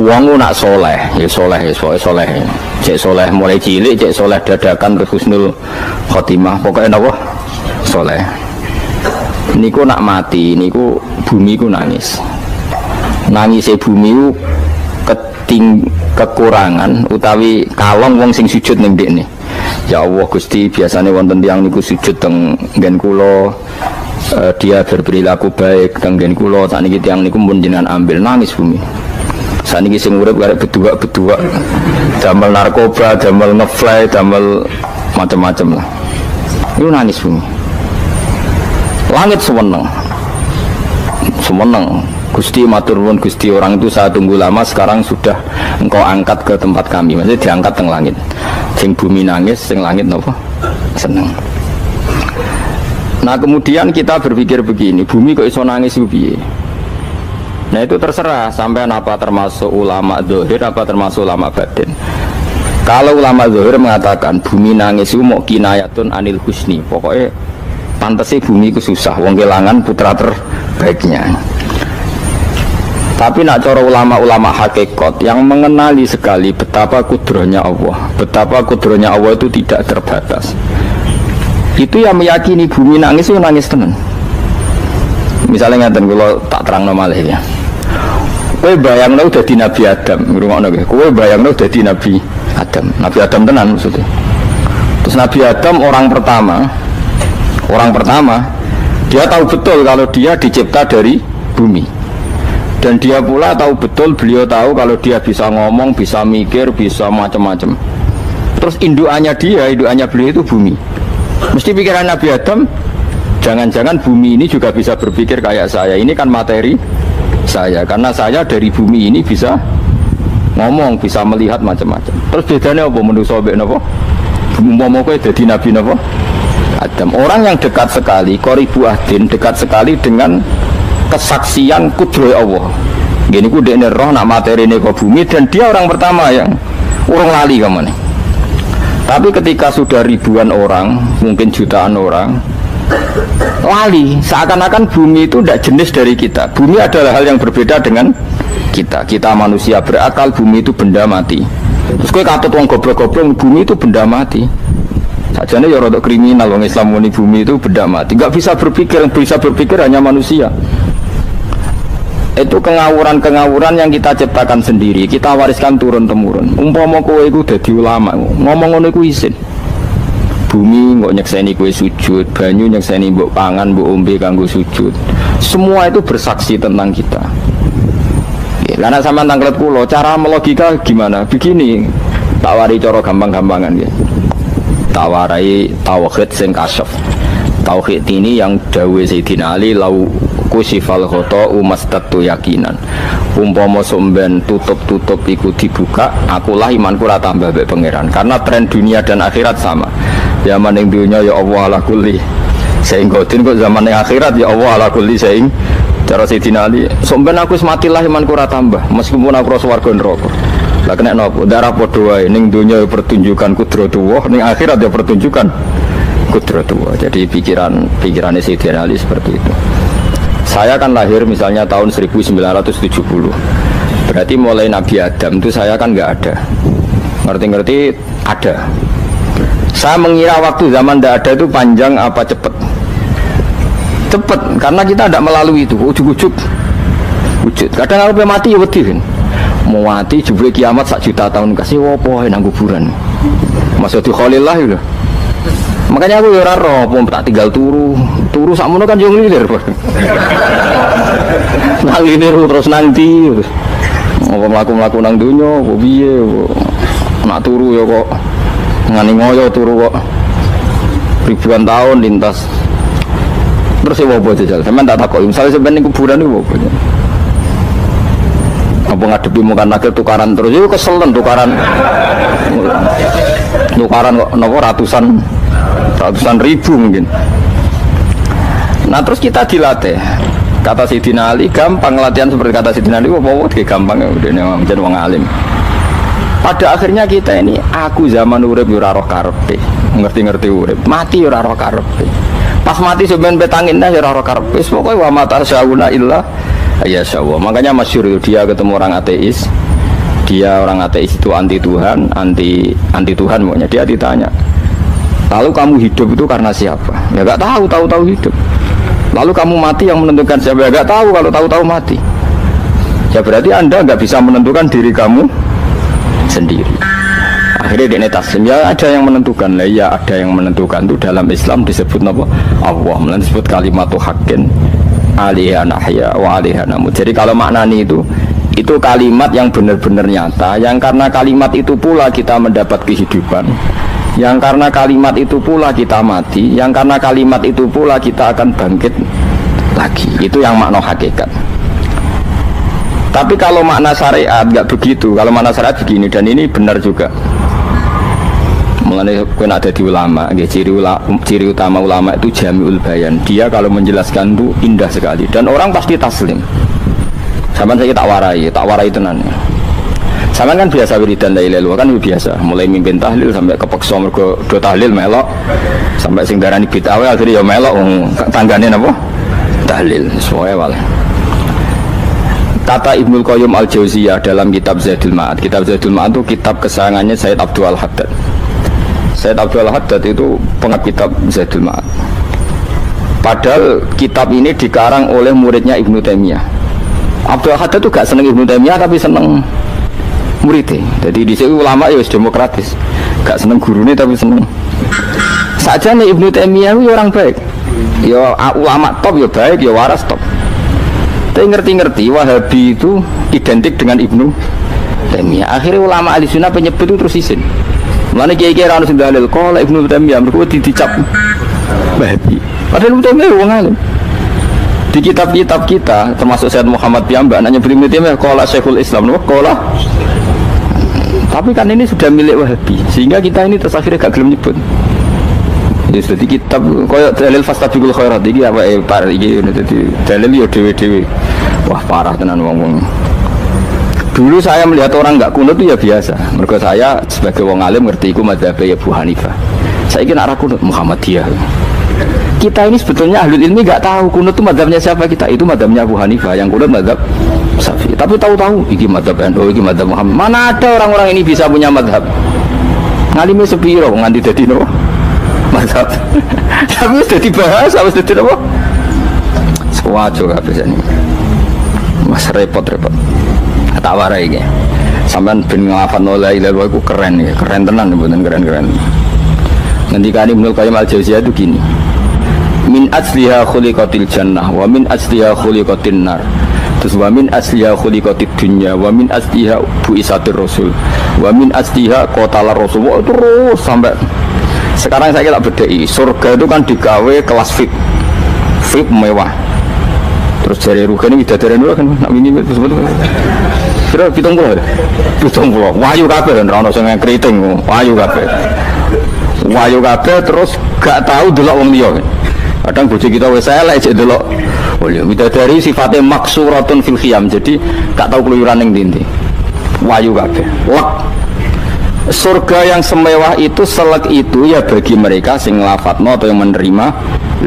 Wong nak soleh, ya soleh, ya soleh. Cek soleh mulai cilik, cek soleh dadakan terus husnul khotimah. Pokoknya napa? Soleh. Niku nak mati, niku bumi ku nangis. Nangise bumi ku kekurangan utawi kalong wong sing sujud ning ndekne. Ya Allah Gusti, biasanya wonten tiyang niku sujud teng nggen kula, dia berperilaku baik teng nggen kula, sakniki tiyang niku mun jenengan ambil, nangis bumi. Sakniki sing urip karek bedua-bedua, damel narkoba, damel ngefly, damel macam-macam lah. Iku nangis bumi. Langit semeneng. Semeneng. Gusti matur nuwun Gusti, orang itu saya tunggu lama, sekarang sudah engkau angkat ke tempat kami. Maksudnya diangkat teng langit. Sing bumi nangis, sing langit napa? Seneng. Nah, kemudian kita berpikir begini, bumi kok iso nangis piye? Nah, itu terserah sampean apa termasuk ulama zahir apa termasuk ulama batin. Kalau ulama zahir mengatakan bumi nangis itu mau kinayatun anil husni, pokoknya pantasnya bumi itu susah, wong kelangan putra terbaiknya. Tapi nak cara ulama-ulama hakikat yang mengenali sekali betapa kudrohnya Allah, betapa kudrohnya Allah itu tidak terbatas, itu yang meyakini bumi nangis itu nangis tenan. Misalnya ngaten kula tak terangno malih ya. Kowe bayangno dadi Nabi Adam, ngrungokno nggih. Kowe bayangno dadi Nabi Adam. Nabi Adam tenan maksudnya. Terus Nabi Adam orang pertama dia tahu betul kalau dia dicipta dari bumi. Dan dia pula tahu betul, beliau tahu kalau dia bisa ngomong, bisa mikir, bisa macam-macam. Terus indukannya beliau itu bumi. Mesti pikiran Nabi Adam, jangan-jangan bumi ini juga bisa berpikir kayak saya. Ini kan materi saya, karena saya dari bumi ini bisa ngomong, bisa melihat macam-macam. Terus bedanya apa manusia mbek napa? Umpama kowe dadi nabi napa? Adam. Orang yang dekat sekali, qoribu ahdin, dekat sekali dengan kesaksian kudroh Allah. Gini ku dekne roh nak materi ini ke bumi, dan dia orang pertama yang urung lali kemana. Tapi ketika sudah ribuan orang, mungkin jutaan orang, lali, seakan-akan bumi itu tidak jenis dari kita. Bumi adalah hal yang berbeda dengan kita. Kita manusia berakal, bumi itu benda mati. Terus kowe katut wong goblok-goblok, bumi itu benda mati. Sajane ya rada kriminal wong Islam muni bumi itu benda mati. Enggak bisa berpikir, yang bisa berpikir hanya manusia. Itu kengawuran-kengawuran yang kita ciptakan sendiri, kita wariskan turun-temurun. Umpama kowe iku dadi ulama, ngomong ngono iku isin. Bumi kok nyekseni kowe sujud, banyu nyekseni mbok pangan, mbok ombe kanggo sujud. Semua itu bersaksi tentang kita. Karena sama tanglet kula, cara melogika gimana? Begini, tak wari cara gampang-gampangan ya. Tak warai tauhid sing kasyaf. Tauhid ini yang dawuh Sayyidina Ali, lau kusifal khota'u mastatu yakinan. Umpama somben tutup-tutup iku dibuka, akulah imanku ora tambah mbek pangeran. Karena tren dunia dan akhirat sama. Zaman yang dunia ya Allah ala kulli sehingga kok zaman yang akhirat ya Allah ala kulli sehingga cara Sayyidina Ali somben aku sematilah imanku ora tambah meskipun aku ora swarga neraka. Lah kena napa darah padha wae ning dunia ya pertunjukan kudratullah, ning akhirat ya pertunjukan kudratullah. Jadi pikirannya Sayyidina Ali seperti itu. Saya kan lahir misalnya tahun 1970. Berarti mulai Nabi Adam itu saya kan nggak ada. Ngerti-ngerti ada. Saya mengira waktu zaman tidak ada itu panjang apa cepat? Cepat, karena kita tidak melalui itu. Ujuk-ujuk wujud. Kadang aku mati ya wedi kan. Mau mati jebule kiamat 1 juta tahun kasih wopo nang kuburan. Masuk di Khalillah itu. Makanya aku ya ora roh, tak tinggal turu sakmono kan yo nglilir. Nang nglilir terus nanti. Apa mlaku-mlaku nang donya, apa piye? Nak turu ya kok ngani ngoyo turu kok ribuan tahun lintas. Terus ya apa jajal? Sampeyan tak takoki, misale sampeyan ning kuburan niku apa? Apa ngadepi muka nakil tukaran terus itu keselen tukaran kok nopo ratusan ribu mungkin. Nah terus kita dilatih. Kata Sayyidina Ali gampang latihan seperti kata Sayyidina Ali, apa gampang ya udah menjadi wong alim. Pada akhirnya kita ini aku zaman urip yo ora roh karepe, ngerti-ngerti urip, mati yo ora roh karepe. Pas mati sampean petangin dah yo ora roh karepe. Pokoke wa matar sauna illa ya sawwa. Makanya masyhur dia ketemu orang ateis. Dia orang ateis itu anti Tuhan, anti Tuhan pokoknya. Dia ditanya, lalu kamu hidup itu karena siapa? Ya nggak tahu, tahu hidup. Lalu kamu mati yang menentukan siapa? Ya nggak tahu, kalau tahu mati. Ya berarti Anda nggak bisa menentukan diri kamu sendiri. Akhirnya dia taslim, ya ada yang menentukan lah, ya ada yang menentukan. Itu dalam Islam disebut apa? Allah, disebut kalimatu haqqin alaiha nahya wa alaiha namut. Jadi kalau maknanya itu kalimat yang benar-benar nyata, yang karena kalimat itu pula kita mendapat kehidupan, yang karena kalimat itu pula kita mati, yang karena kalimat itu pula kita akan bangkit lagi. Itu yang makna hakikat. Tapi kalau makna syariat nggak begitu. Kalau makna syariat begini, dan ini benar juga. Mengenai kuen ada di ulama, ciri utama ulama itu jamiul bayan. Dia kalau menjelaskan itu indah sekali, dan orang pasti taslim. Sama saya tak warai tenan. Sama kan biasa wiridan la ilaha illallah kan biasa, mulai mimpin tahlil sampai kepeksa mergo do tahlil melok, sampai sing darani bid'ah akhirnya ya melok tanggane napa? Tahlil sesuai wae. Kata Ibnu Qayyim Al-Jauziyah dalam kitab Zadul Ma'ad. Kitab Zadul Ma'ad itu kitab kesayangannya Sayyid Abdul Haddad. Sayyid Abdul Haddad itu pengarang kitab Zadul Ma'ad. Padahal kitab ini dikarang oleh muridnya Ibnu Taimiyah. Abdul Haddad itu gak seneng Ibnu Taimiyah tapi seneng muridnya. Jadi di sini ulama ya demokratis, gak seneng gurunya tapi seneng. Saja nih Ibnu Taimiyah itu orang baik, ya ulama top ya baik, ya waras top. Tapi ngerti-ngerti Wahabi itu identik dengan Ibnu Taimiyah. Akhirnya ulama ahli sunnah penyebut itu terus isin. Mulane kiai-kiai ra ono sing dalil kok Ibnu Taimiyah mergo dicap Wahabi. Padahal Ibnu Taimiyah wong alim. Di kitab-kitab kita termasuk Syed Muhammad Piyambak nanya Ibnu Taimiyah qala Syekhul Islam qala. Tapi kan ini sudah milik Wahabi sehingga kita ini terus akhirnya gak gelem nyebut. Jadi kitab koyo dalil fastabiqul khairat iki apa par iki dadi dalil yo dhewe-dhewe. Wah parah tenan wong-wong. Dulu saya melihat orang enggak kunut itu ya biasa. Mergo saya sebagai wong alim ngerti iku mazhab Abu Hanifah. Saiki nek ra kunut Muhammadiyah. Kita ini sebetulnya ahlul ilmi nggak tahu kunut itu mazhabnya siapa kita. Itu mazhabnya Abu Hanifah, yang kunut mazhab Syafi'i. Tapi tahu-tahu iki mazhab NU, iki mazhab Muhammad. Mana ada orang-orang ini bisa punya mazhab? Ngalime sepiro nganti dadi no mazhab. Tapi sudah dibahas, harus dadi apa? Sewajo kabeh ini. Mas repot-repot. Tak warai iki. Sampeyan ben nglafadzno la ilaha illallah iku keren ya, keren tenan mboten keren-keren. Ngendikane Ibnu Qayyim Al-Jauziyah itu gini. Min asliha khuliqatil jannah wa min asliha khuliqatin nar. Terus wa min asliha khuliqatid dunya wa min asliha buisatir rasul wa min asliha qatala rasul. Terus sampai sekarang saya tak bedai. Surga itu kan digawe kelas VIP mewah. Terus dari rugane widadari dulu kan nak wingi betul-betul. Kira 70. Wahyu kabeh kan ora ono sing kriting, wahyu kabeh. Wahyu kabeh terus gak tahu delok wong liya. Kadang bojo kita wis elek jek delok. Oh ya, widadari sifatnya maksuratun fil khiyam. Jadi gak tahu keluyuran ning ndi. Wahyu kabeh. Lek surga yang semewah itu selek itu ya bagi mereka sing lafadzno atau yang menerima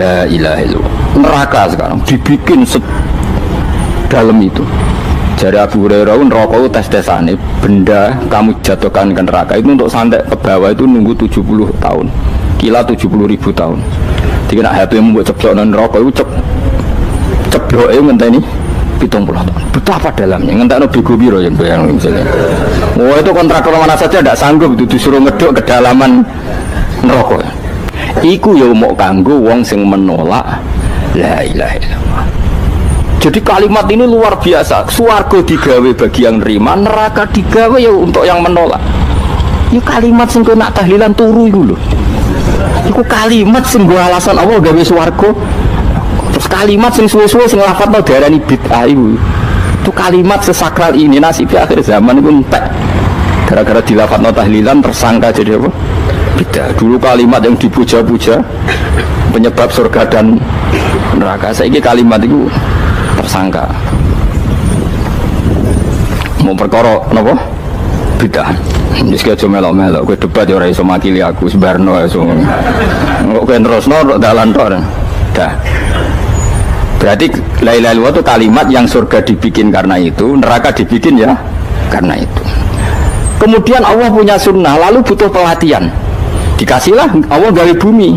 la ilaha illallah. Neraka sekarang dibikin dalam itu. Jadi Abu Hurairah neraka itu tes-tesane benda kamu jatuhkan ke neraka itu untuk sampai ke bawah itu nunggu 70 tahun. Kila 70.000 tahun. Jadi nak HP membuat ceplok neraka itu ceplok itu ngenteni 70 tahun. Betapa dalamnya ngentekno bego biro yang bayang misalnya. Oh itu kontraktor mana saja tidak sanggup itu disuruh ngedok kedalaman neraka. Iku ya mau kanggo wong sing menolak la ilaha illallah. Jadi kalimat ini luar biasa. Swarga digawe bagi yang nerima, neraka digawe ya untuk yang menolak. Ya kalimat sing kok nak tahlilan turu iku lho. Iku kalimat sing nggo alasan Allah gawe swarga. Terus kalimat sing suwe-suwe sing lafadzno diarani bid'ah iku. Itu kalimat sesakral ini nasibnya akhir zaman iku entek. Gara-gara dilafadzno tahlilan tersangka jadi apa? Bid'ah. Dulu kalimat yang dipuja-puja penyebab surga dan neraka. Saiki kalimat itu tersangka. Mau perkara napa? Bid'ah. Wis aja melok-melok kowe debat ya ora iso makili aku sebarno iso. Kok kowe terusno dalan tok. Dah. Berarti la ilaha illallah itu kalimat yang surga dibikin karena itu, neraka dibikin ya karena itu. Kemudian Allah punya sunnah, lalu butuh pelatihan. Dikasihlah Allah gawe bumi.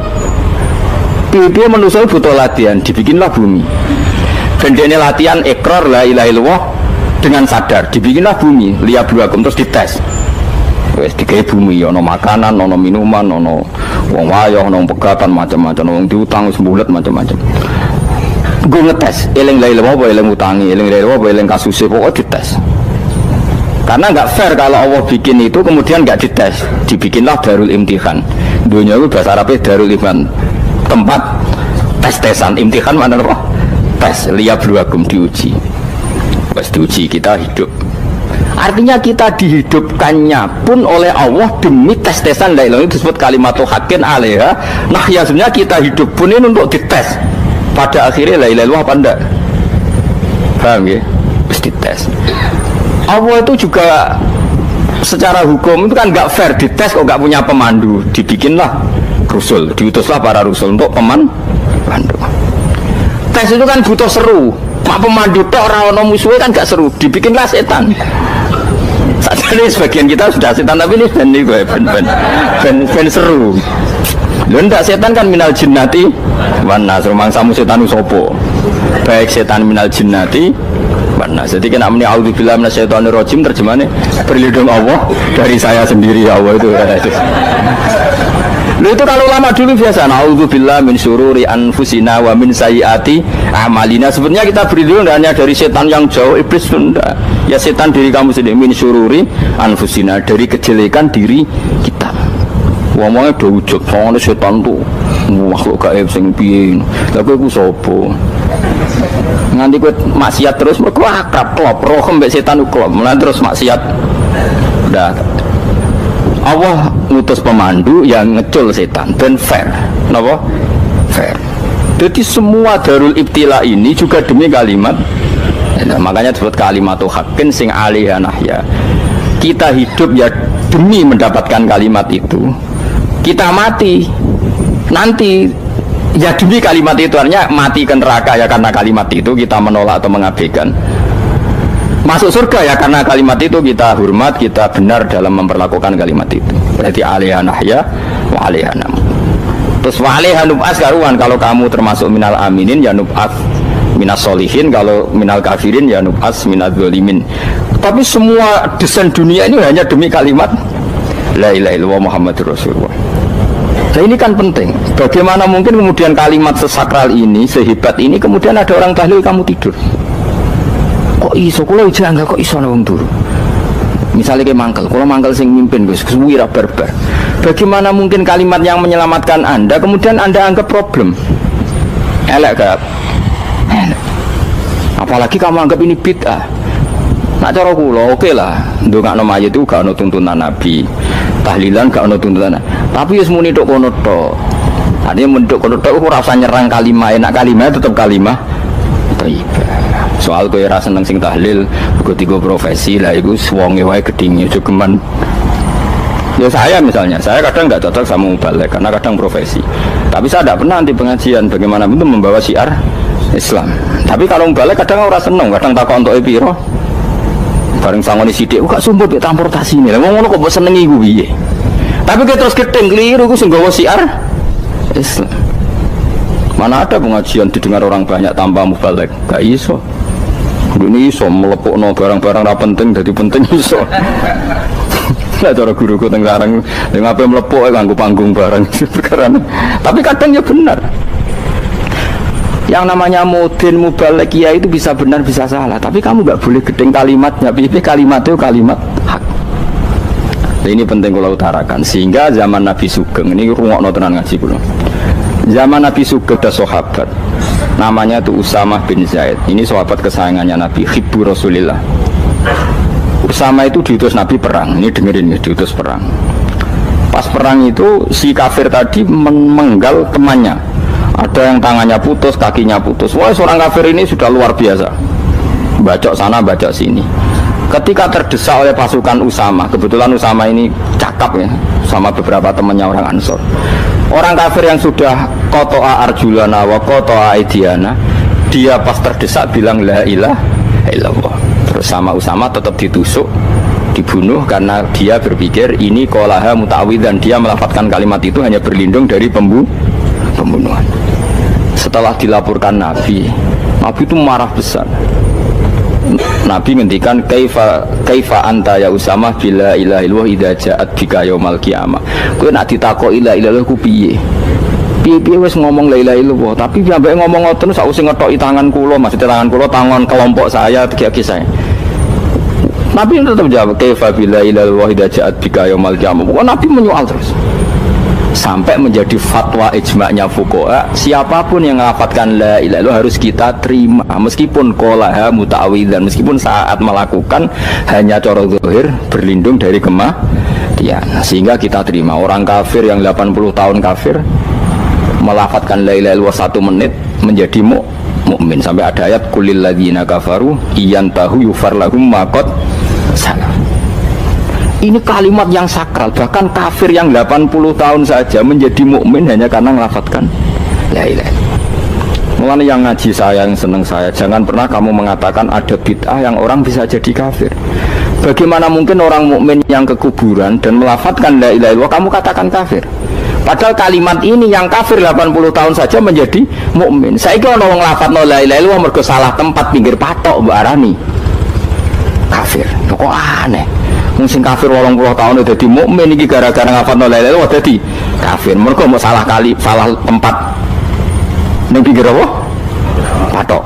Piye manusia butuh latihan, dibikinlah bumi. Dan dia latihan ikrar la ilaha illallah dengan sadar, dibikinlah bumi, liyabluwakum, terus dites. Wes digawe bumi, ono makanan, ono minuman, ono wong wayah, ono pegatan macam-macam, ono diutang sembulet macam-macam. Gue ngetes, eling la ilaha apa eling utangi, eling la ilaha apa eling kasuse, pokoknya dites. Karena nggak fair kalau Allah bikin itu kemudian nggak dites, dibikinlah darul imtihan. Dunia itu bahasa Arabnya darul imtihan, tempat tes-tesan. Imtihan mana apa? Tes, liyabluwakum, diuji. Pas diuji kita hidup. Artinya kita dihidupkannya pun oleh Allah demi tes-tesan la ilaha, itu disebut kalimatul haqqin alaiha. Nah ya sebenarnya kita hidup pun ini untuk dites. Pada akhirnya la ilaha apa enggak? Paham ya? Terus dites. Allah itu juga secara hukum itu kan nggak fair, dites kok nggak punya pemandu, dibikinlah rusul, diutuslah para rusul untuk pemandu. Tes itu kan butuh seru, mak pemandu tok ora ono musuhe kan gak seru, dibikinlah setan. Saat ini sebagian kita sudah setan, tapi ini ben seru. Lho ndak, setan kan minal jinnati wan nas, rumangsamu setan usopo. Baik setan minal jinnati wan nas. Jadi kena muni auzubillahi minasyaitonir rajim, terjemahannya berlindung Allah dari saya sendiri, ya Allah itu kata itu. Lho itu kalau lama dulu biasa, auzubillahi min syururi anfusina wa min sayyiati amalina. Sebenarnya kita berlindung hanya dari setan yang jauh, iblis enggak. Ya setan diri kamu sendiri, min syururi anfusina, dari kejelekan diri kita. Ngomongnya udah ujub, soalnya setan tuh makhluk gaib sing piye. Lah kowe ku sapa? Nganti kowe maksiat terus mergo akrab klop, roh mbek setan klop. Mulane terus maksiat. Udah. Allah ngutus pemandu yang ngecul setan dan fair. Napa? Fair. Jadi semua darul ibtila ini juga demi kalimat. Nah, makanya disebut kalimatul haqqin sing alaiha nahya. Kita hidup ya demi mendapatkan kalimat itu. Kita mati nanti ya demi kalimat itu, artinya mati ke neraka ya karena kalimat itu kita menolak atau mengabaikan. Masuk surga ya karena kalimat itu kita hormat, kita benar dalam memperlakukan kalimat itu. Berarti alaiha nahya wa alaiha nam. Terus wa alaiha nub'as karuan, kalau kamu termasuk minal aminin ya nub'as minas solihin, kalau minal kafirin ya nub'as minaz zalimin. Tapi semua desain dunia ini hanya demi kalimat la ilaha illallah Muhammadur Rasulullah. Nah ini kan penting. Bagaimana mungkin kemudian kalimat sesakral ini, sehebat ini, kemudian ada orang tahlil kamu tidur? Kok iso? Kalau jangan kok iso nang turu? Misalnya kayak mangkel, kalau mangkel sing mimpin Gus, wira barbar. Bagaimana mungkin kalimat yang menyelamatkan Anda kemudian Anda anggap problem? Elek gak? Elek. Apalagi kamu anggap ini bid'ah. Nak cara kula oke lah, ndongakno mayit itu gak ono tuntunan Nabi. Tahlilan gak ono tuntunan. Tapi wis muni tok kono tok. Artinya menduk kono tok ora usah nyerang kalimah, enak kalimah tetap kalimah thayyibah. Soal kowe ora seneng sing tahlil, uga tiga profesi lah iku wonge wae gedhinge aja geman. Ya saya misalnya, saya kadang nggak cocok sama mubalek karena kadang profesi. Tapi saya tidak pernah anti pengajian, bagaimana itu membawa syiar Islam. Tapi kalau mubalek kadang orang seneng, kadang takut untuk epiro. Bareng sangoni sidik, gak sumpah di transportasi ini. Ngomong kok mbok senengi ku piye? Tapi kita terus gedeng keliru ku sing nggawa syiar Islam. Mana ada pengajian didengar orang banyak tanpa mubalek? Gak iso. Ini iso melepukno barang-barang ra penting jadi penting iso. Lah cara guruku teng sareng ning ape mlepuk kanggo panggung barang perkara. Tapi kadang ya benar. Yang namanya mudin mubalek ya itu bisa benar bisa salah, tapi kamu nggak boleh gedeng kalimatnya. Pilih kalimat itu kalimat hak. Nah, ini penting kalau utarakan, sehingga zaman Nabi Sugeng ini rungokno tenan ngaji kula. Zaman Nabi Sugeng ada sahabat namanya itu Usamah bin Zaid. Ini sahabat kesayangannya Nabi, hibbu Rasulillah. Usama itu diutus Nabi perang. Ini dengerin ya, diutus perang. Pas perang itu si kafir tadi menggal temannya. Ada yang tangannya putus, kakinya putus. Wah, seorang kafir ini sudah luar biasa. Bacok sana, bacok sini. Ketika terdesak oleh pasukan Usama, kebetulan Usama ini cakap ya, sama beberapa temannya orang Ansor. Orang kafir yang sudah kotoa arjulana wa kotoa aidiana, dia pas terdesak bilang la ilaha illallah. Terus sama Usama tetap ditusuk dibunuh karena dia berpikir ini qolaha muta'awwidzan, dia melafadzkan kalimat itu hanya berlindung dari pembunuhan. Setelah dilaporkan Nabi itu marah besar. Nabi ngendikan kaifa anta ya Usamah bila ilaha illallah idza ja'at bika yaumal qiyamah. Kowe nak ditakoki la ilaha illallah ku piye? Piye wis ngomong la ilaha illallah, tapi sampai ngomong ngoten sakwise ngetoki tangan kula, maksudnya tangan kula tangan kelompok saya, tiga saya. Nabi tetap jawab kaifa bila ilaha illallah idza ja'at bika yaumal qiyamah. Pokoknya Nabi menyoal terus. Sampai menjadi fatwa ijma'nya fuqaha, siapapun yang melafadzkan la ilaha illallah harus kita terima meskipun qolaha muta'awwidzan, meskipun saat melakukan hanya cara zahir berlindung dari kematian, sehingga kita terima. Orang kafir yang 80 tahun kafir melafadzkan la ilaha illallah 1 menit menjadi mukmin. Sampai ada ayat kulil ladzina kafaru iyantahu yufar lahum ma qad salaf. Ini kalimat yang sakral, bahkan kafir yang 80 tahun saja menjadi mukmin hanya karena melafadzkan la ilaha illallah. Mulanya yang ngaji saya, yang seneng saya, jangan pernah kamu mengatakan ada bid'ah yang orang bisa jadi kafir. Bagaimana mungkin orang mukmin yang ke kuburan dan melafadzkan la ilaha illallah kamu katakan kafir? Padahal kalimat ini yang kafir 80 tahun saja menjadi mukmin. Saiki ana wong lafadzno la ilaha illallah mergo salah tempat pinggir patok mbok arani kafir. Kok aneh. Sing kafir 80 tahun udah dadi mukmin iki gara-gara ngafalno la ilaha illallah dadi kafir. Mergo mau salah tempat ning pinggir apa? Patok.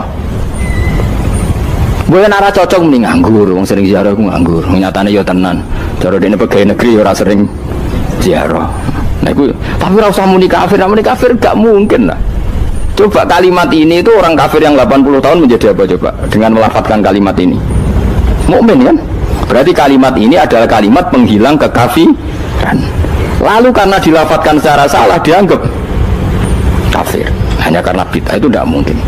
Boyen ora cocok mending nganggur, wong sering ziarah ku nganggur. Nyatane ya tenan. Cara dene pegawai negeri ora sering ziarah. Nah iku tapi ora usah muni kafir gak mungkin lah. Coba kalimat ini itu orang kafir yang 80 tahun menjadi apa coba dengan melafadzkan kalimat ini? Mukmin kan? Berarti kalimat ini adalah kalimat penghilang kekafiran. Lalu karena dilafadzkan secara salah dianggap kafir hanya karena bid'ah, itu tidak mungkin.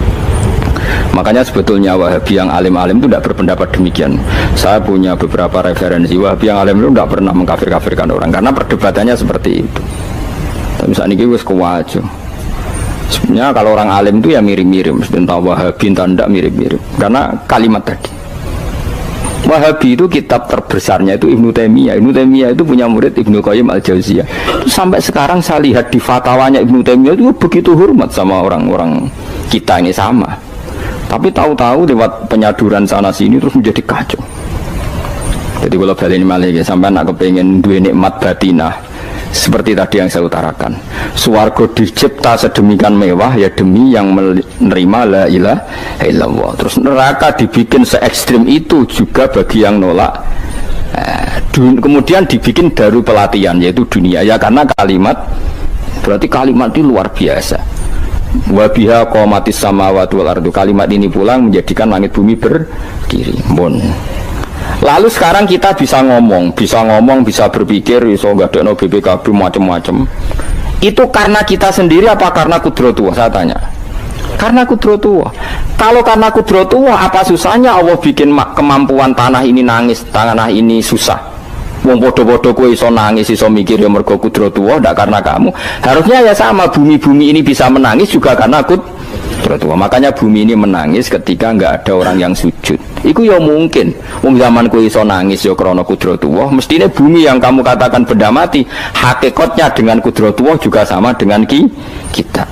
Makanya sebetulnya Wahabi yang alim-alim itu tidak berpendapat demikian. Saya punya beberapa referensi Wahabi yang alim itu tidak pernah mengkafir-kafirkan orang karena perdebatannya seperti itu. Misalnya ini wis kuwajo. Sebenarnya kalau orang alim itu ya mirip-mirip, entah Wahabi entah tidak mirip-mirip karena kalimat tadi. Wahabi itu kitab terbesarnya itu Ibnu Taimiyah. Ibnu Taimiyah itu punya murid Ibnu Qayyim Al-Jauziyah. Sampai sekarang saya lihat di fatwanya Ibnu Taimiyah itu begitu hormat sama orang-orang kita ini sama. Tapi tahu-tahu lewat penyaduran sana sini terus menjadi kacau. Jadi kalau balik ini malah ya, sampai nak kepengen dua nikmat batinah seperti tadi yang saya utarakan. Swarga dicipta sedemikian mewah ya demi yang menerima la ilaha illallah. Terus neraka dibikin se ekstrim itu juga bagi yang nolak. Kemudian dibikin daru pelatihan yaitu dunia ya karena kalimat, berarti kalimat itu luar biasa. Wa biha qamatis samawati wal ardu. Kalimat ini pulang menjadikan langit bumi berdiri. Lalu sekarang kita bisa ngomong, bisa berpikir, bisa ngadekno BPKB macam-macam. Itu karena kita sendiri apa karena kudratullah? Saya tanya. Karena kudratullah. Kalau karena kudratullah, apa susahnya Allah bikin kemampuan tanah ini nangis, tanah ini susah. Wong podo-podo kowe iso nangis, iso mikir ya mergo kudratullah, ndak karena kamu. Harusnya ya sama, bumi-bumi ini bisa menangis juga karena kudratullah. Makanya bumi ini menangis ketika enggak ada orang yang sujud. Iku ya mungkin. Wong zaman kowe iso nangis ya krana kudratullah, mestine bumi yang kamu katakan benda mati, hakikatnya dengan kudratullah juga sama dengan kita.